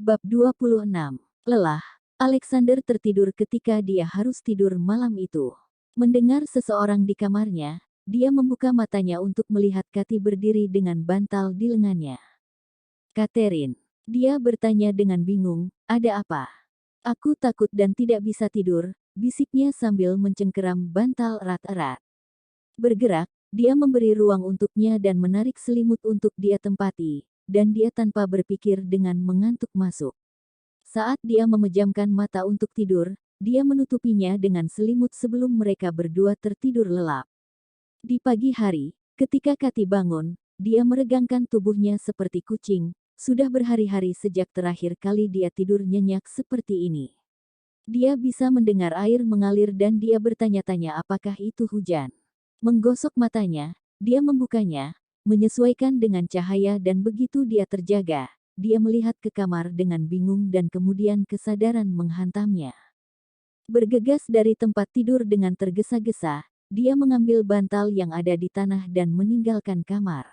Bab 26. Lelah. Alexander tertidur ketika dia harus tidur malam itu. Mendengar seseorang di kamarnya, dia membuka matanya untuk melihat Kathy berdiri dengan bantal di lengannya. "Catherine," dia bertanya dengan bingung, "ada apa?" "Aku takut dan tidak bisa tidur," bisiknya sambil mencengkeram bantal erat-erat. Bergerak, dia memberi ruang untuknya dan menarik selimut untuk dia tempati, dan dia tanpa berpikir dengan mengantuk masuk. Saat dia memejamkan mata untuk tidur, dia menutupinya dengan selimut sebelum mereka berdua tertidur lelap. Di pagi hari, ketika Kathy bangun, dia meregangkan tubuhnya seperti kucing. Sudah berhari-hari sejak terakhir kali dia tidur nyenyak seperti ini. Dia bisa mendengar air mengalir dan dia bertanya-tanya apakah itu hujan. Menggosok matanya, dia membukanya, menyesuaikan dengan cahaya dan begitu dia terjaga, dia melihat ke kamar dengan bingung dan kemudian kesadaran menghantamnya. Bergegas dari tempat tidur dengan tergesa-gesa, dia mengambil bantal yang ada di tanah dan meninggalkan kamar.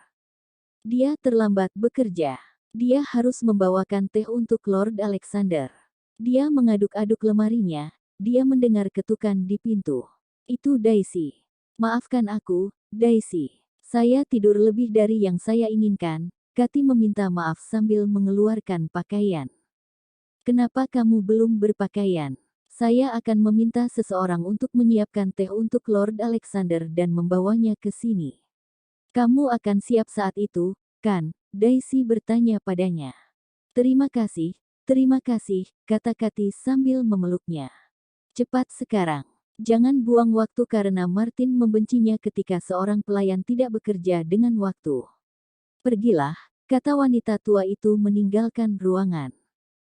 Dia terlambat bekerja. Dia harus membawakan teh untuk Lord Alexander. Dia mengaduk-aduk lemarinya, dia mendengar ketukan di pintu. Itu Daisy. "Maafkan aku, Daisy. Saya tidur lebih dari yang saya inginkan." Kathy meminta maaf sambil mengeluarkan pakaian. "Kenapa kamu belum berpakaian? Saya akan meminta seseorang untuk menyiapkan teh untuk Lord Alexander dan membawanya ke sini." "Kamu akan siap saat itu, kan?" Daisy bertanya padanya. Terima kasih," kata Kathy sambil memeluknya. "Cepat sekarang. Jangan buang waktu karena Martin membencinya ketika seorang pelayan tidak bekerja dengan waktu." "Pergilah," kata wanita tua itu meninggalkan ruangan.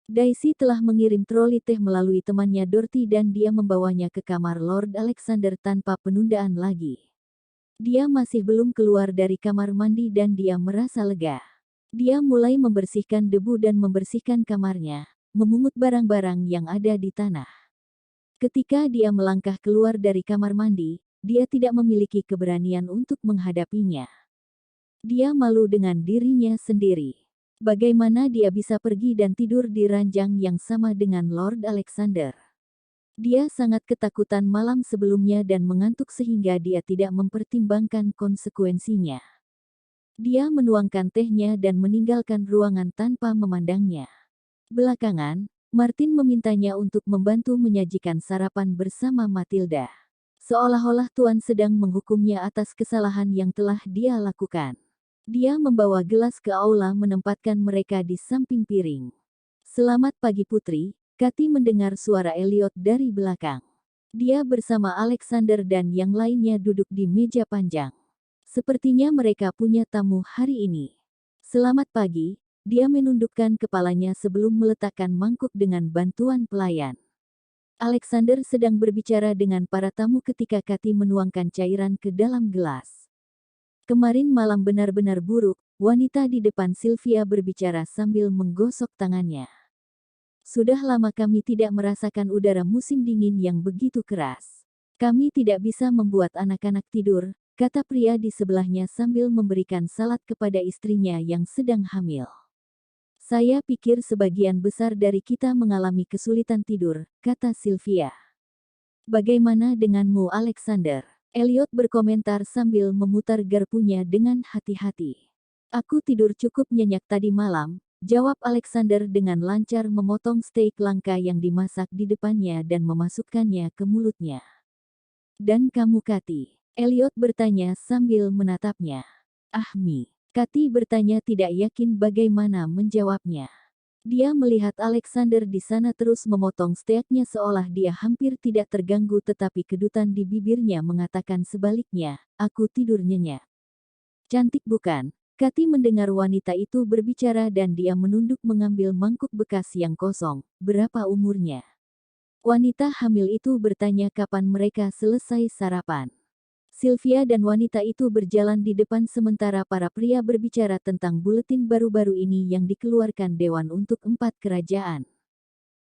Daisy telah mengirim troli teh melalui temannya Dorothy dan dia membawanya ke kamar Lord Alexander tanpa penundaan lagi. Dia masih belum keluar dari kamar mandi dan dia merasa lega. Dia mulai membersihkan debu dan membersihkan kamarnya, memungut barang-barang yang ada di tanah. Ketika dia melangkah keluar dari kamar mandi, dia tidak memiliki keberanian untuk menghadapinya. Dia malu dengan dirinya sendiri. Bagaimana dia bisa pergi dan tidur di ranjang yang sama dengan Lord Alexander? Dia sangat ketakutan malam sebelumnya dan mengantuk sehingga dia tidak mempertimbangkan konsekuensinya. Dia menuangkan tehnya dan meninggalkan ruangan tanpa memandangnya. Belakangan, Martin memintanya untuk membantu menyajikan sarapan bersama Matilda. Seolah-olah Tuan sedang menghukumnya atas kesalahan yang telah dia lakukan. Dia membawa gelas ke aula menempatkan mereka di samping piring. "Selamat pagi Putri," Kathy mendengar suara Elliot dari belakang. Dia bersama Alexander dan yang lainnya duduk di meja panjang. Sepertinya mereka punya tamu hari ini. "Selamat pagi," dia menundukkan kepalanya sebelum meletakkan mangkuk dengan bantuan pelayan. Alexander sedang berbicara dengan para tamu ketika Kathy menuangkan cairan ke dalam gelas. "Kemarin malam benar-benar buruk," wanita di depan Sylvia berbicara sambil menggosok tangannya. "Sudah lama kami tidak merasakan udara musim dingin yang begitu keras. Kami tidak bisa membuat anak-anak tidur," kata pria di sebelahnya sambil memberikan salad kepada istrinya yang sedang hamil. "Saya pikir sebagian besar dari kita mengalami kesulitan tidur," kata Sylvia. "Bagaimana denganmu Alexander?" Elliot berkomentar sambil memutar garpunya dengan hati-hati. "Aku tidur cukup nyenyak tadi malam," jawab Alexander dengan lancar memotong steak langka yang dimasak di depannya dan memasukkannya ke mulutnya. "Dan kamu Kathy?" Elliot bertanya sambil menatapnya. "Ahmi." Kathy bertanya tidak yakin bagaimana menjawabnya. Dia melihat Alexander di sana terus memotong steaknya seolah dia hampir tidak terganggu tetapi kedutan di bibirnya mengatakan sebaliknya, "Aku tidur nyenyak." "Cantik bukan?" Kathy mendengar wanita itu berbicara dan dia menunduk mengambil mangkuk bekas yang kosong. "Berapa umurnya?" Wanita hamil itu bertanya kapan mereka selesai sarapan. Sylvia dan wanita itu berjalan di depan sementara para pria berbicara tentang buletin baru-baru ini yang dikeluarkan Dewan untuk 4 kerajaan.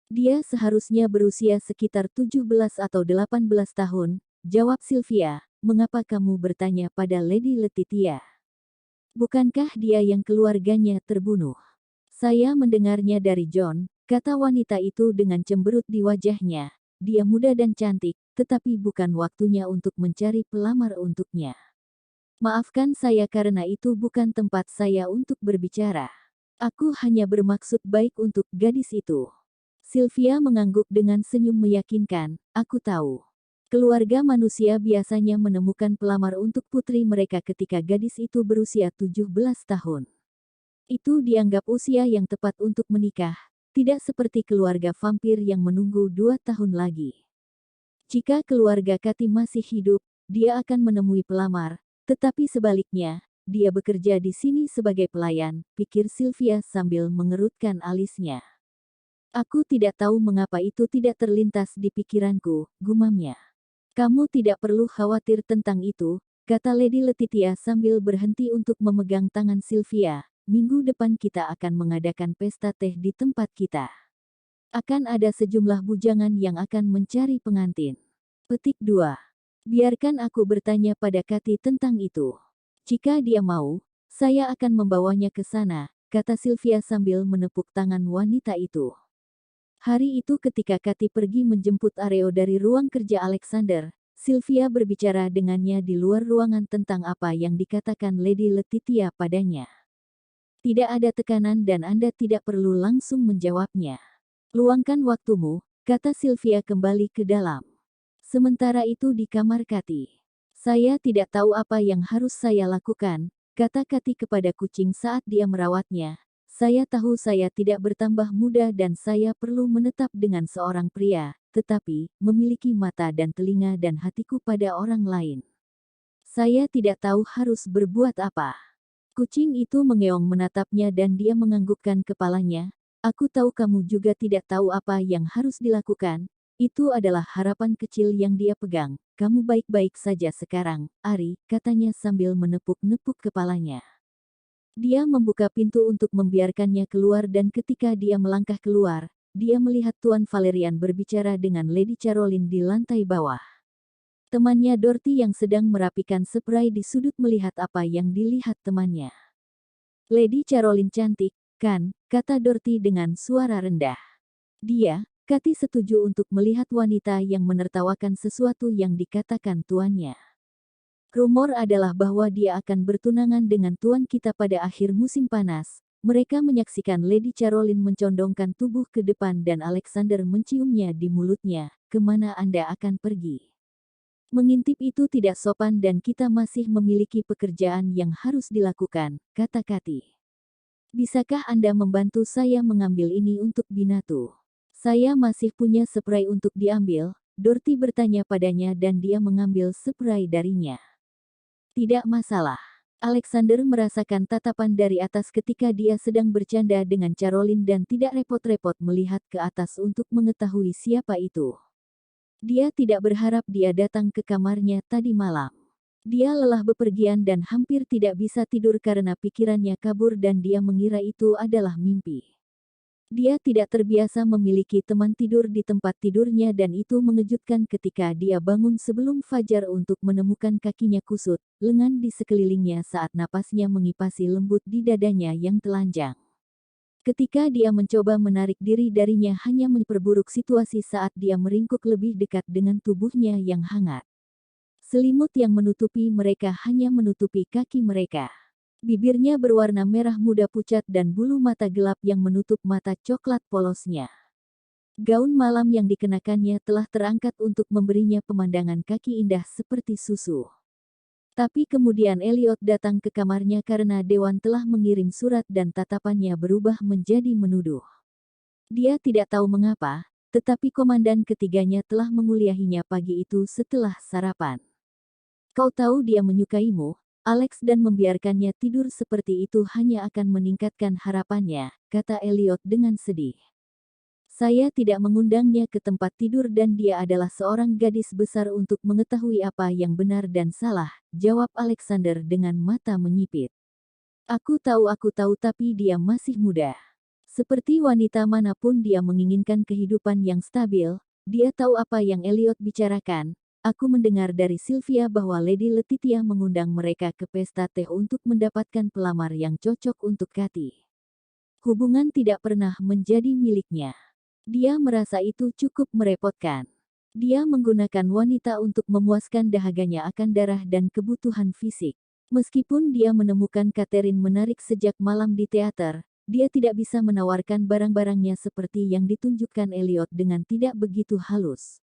"Dia seharusnya berusia sekitar 17 atau 18 tahun, jawab Sylvia. "Mengapa kamu bertanya pada Lady Letitia? Bukankah dia yang keluarganya terbunuh?" Saya mendengarnya dari John, kata wanita itu dengan cemberut di wajahnya. Dia muda dan cantik, tetapi bukan waktunya untuk mencari pelamar untuknya. Maafkan saya karena itu bukan tempat saya untuk berbicara. Aku hanya bermaksud baik untuk gadis itu. Sylvia mengangguk dengan senyum meyakinkan, aku tahu. Keluarga manusia biasanya menemukan pelamar untuk putri mereka ketika gadis itu berusia 17 tahun. Itu dianggap usia yang tepat untuk menikah, tidak seperti keluarga vampir yang menunggu 2 tahun lagi. Jika keluarga Kati masih hidup, dia akan menemui pelamar, tetapi sebaliknya, dia bekerja di sini sebagai pelayan, pikir Sylvia sambil mengerutkan alisnya. Aku tidak tahu mengapa itu tidak terlintas di pikiranku, gumamnya. Kamu tidak perlu khawatir tentang itu, kata Lady Letitia sambil berhenti untuk memegang tangan Sylvia. Minggu depan kita akan mengadakan pesta teh di tempat kita. Akan ada sejumlah bujangan yang akan mencari pengantin. Petik 2. Biarkan aku bertanya pada Kati tentang itu. Jika dia mau, saya akan membawanya ke sana, kata Sylvia sambil menepuk tangan wanita itu. Hari itu ketika Kati pergi menjemput Areo dari ruang kerja Alexander, Sylvia berbicara dengannya di luar ruangan tentang apa yang dikatakan Lady Letitia padanya. Tidak ada tekanan dan Anda tidak perlu langsung menjawabnya. Luangkan waktumu, kata Sylvia kembali ke dalam. Sementara itu di kamar Kati. Saya tidak tahu apa yang harus saya lakukan, kata Kati kepada kucing saat dia merawatnya. Saya tahu saya tidak bertambah muda dan saya perlu menetap dengan seorang pria, tetapi memiliki mata dan telinga dan hatiku pada orang lain. Saya tidak tahu harus berbuat apa. Kucing itu mengeong menatapnya dan dia menganggukkan kepalanya. Aku tahu kamu juga tidak tahu apa yang harus dilakukan. Itu adalah harapan kecil yang dia pegang. Kamu baik-baik saja sekarang, Ari, katanya sambil menepuk-nepuk kepalanya. Dia membuka pintu untuk membiarkannya keluar dan ketika dia melangkah keluar, dia melihat Tuan Valerian berbicara dengan Lady Caroline di lantai bawah. Temannya Dorothy yang sedang merapikan spray di sudut melihat apa yang dilihat temannya. Lady Caroline cantik, kan, kata Dorothy dengan suara rendah. Dia, Kati setuju untuk melihat wanita yang menertawakan sesuatu yang dikatakan tuannya. Rumor adalah bahwa dia akan bertunangan dengan tuan kita pada akhir musim panas. Mereka menyaksikan Lady Caroline mencondongkan tubuh ke depan dan Alexander menciumnya di mulutnya. Kemana Anda akan pergi? Mengintip itu tidak sopan dan kita masih memiliki pekerjaan yang harus dilakukan, kata Kati. Bisakah Anda membantu saya mengambil ini untuk Binatu? Saya masih punya spray untuk diambil, Dorothy bertanya padanya dan dia mengambil spray darinya. Tidak masalah. Alexander merasakan tatapan dari atas ketika dia sedang bercanda dengan Caroline dan tidak repot-repot melihat ke atas untuk mengetahui siapa itu. Dia tidak berharap dia datang ke kamarnya tadi malam. Dia lelah bepergian dan hampir tidak bisa tidur karena pikirannya kabur dan dia mengira itu adalah mimpi. Dia tidak terbiasa memiliki teman tidur di tempat tidurnya dan itu mengejutkan ketika dia bangun sebelum fajar untuk menemukan kakinya kusut, lengan di sekelilingnya saat napasnya mengipasi lembut di dadanya yang telanjang. Ketika dia mencoba menarik diri darinya hanya memperburuk situasi saat dia meringkuk lebih dekat dengan tubuhnya yang hangat. Selimut yang menutupi mereka hanya menutupi kaki mereka. Bibirnya berwarna merah muda pucat dan bulu mata gelap yang menutup mata coklat polosnya. Gaun malam yang dikenakannya telah terangkat untuk memberinya pemandangan kaki indah seperti susu. Tapi kemudian Elliot datang ke kamarnya karena Dewan telah mengirim surat dan tatapannya berubah menjadi menuduh. Dia tidak tahu mengapa, tetapi komandan ketiganya telah menguliahinya pagi itu setelah sarapan. Kau tahu dia menyukaimu, Alex, dan membiarkannya tidur seperti itu hanya akan meningkatkan harapannya, kata Elliot dengan sedih. Saya tidak mengundangnya ke tempat tidur dan dia adalah seorang gadis besar untuk mengetahui apa yang benar dan salah, jawab Alexander dengan mata menyipit. Aku tahu tapi dia masih muda. Seperti wanita manapun dia menginginkan kehidupan yang stabil, dia tahu apa yang Elliot bicarakan. Aku mendengar dari Sylvia bahwa Lady Letitia mengundang mereka ke pesta teh untuk mendapatkan pelamar yang cocok untuk Kati. Hubungan tidak pernah menjadi miliknya. Dia merasa itu cukup merepotkan. Dia menggunakan wanita untuk memuaskan dahaganya akan darah dan kebutuhan fisik. Meskipun dia menemukan Catherine menarik sejak malam di teater, dia tidak bisa menawarkan barang-barangnya seperti yang ditunjukkan Elliot dengan tidak begitu halus.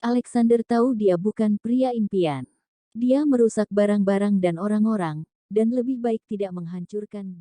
Alexander tahu dia bukan pria impian. Dia merusak barang-barang dan orang-orang, dan lebih baik tidak menghancurkan